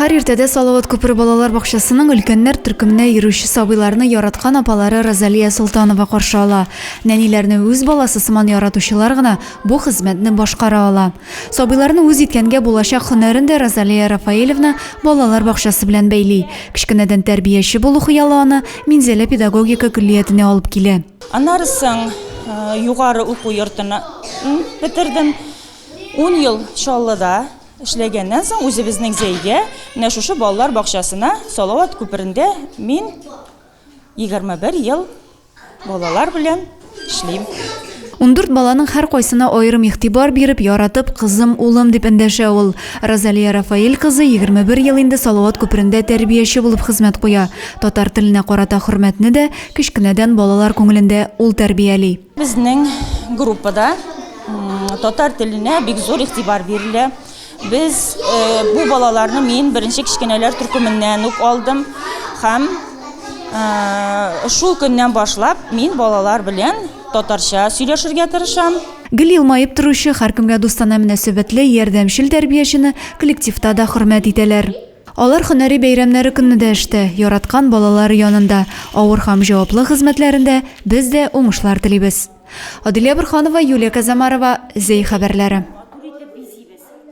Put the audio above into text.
Һәр иртәдә Салават күпер балалар бакчасының өлкәннәр төркеменә йөрүче сабыйларны яраткан апалары Розалия Солтанова каршы ала. Нәниләрне үз баласы сыман яратучылар гына бу хезмәтне башкара ала. Сабыйларны үз иткәнгә булачак һөнәрен дә Розалия Рафаиловна балалар бакчасы белән бәйли. Кичкенәдән тәрбияче булу хыялы аны Минзәлә педагогика күллиятенә алып килә. Аннарысын югары уку йортына бетердем. 10 ел Чаллыда эшләгәннән соң үзебезнең зәйгә менә шушы балалар бакчасына Салават күперендә мин 21 ел балалар белән эшлим. 14 баланың һәр кайсына аерым игътибар биреп, яратып, кызым, улым дип эндәшә ул. Розалия Рафаил кызы 21 ел инде Салават күперендә тәрбияче булып хезмәт куя. Татар теленә карата хөрмәтне дә кичкенәдән балалар күңелендә ул тәрбияли. Безнең группада татар теленә бик зур игътибар бирелә. Biz bu балаларны мин беренче кичкенәләр төркеменнән үк алдым һәм шул көннән башлап мин балалар белән татарча сөйләшергә тырышам. Гел елмаеп торучы, һәркемгә дустана мөнәсәбәтле, ярдәмчел тәрбиячене коллективта да хөрмәт итәләр. Алар һөнәри бәйрәмнәре көнендә эштә, яраткан балалары янында, авыр һәм җаваплы хезмәтләрендә без дә уңышлар телибез. Адилия Борханова, Юлия Казамарова, Зей хәбәрләре.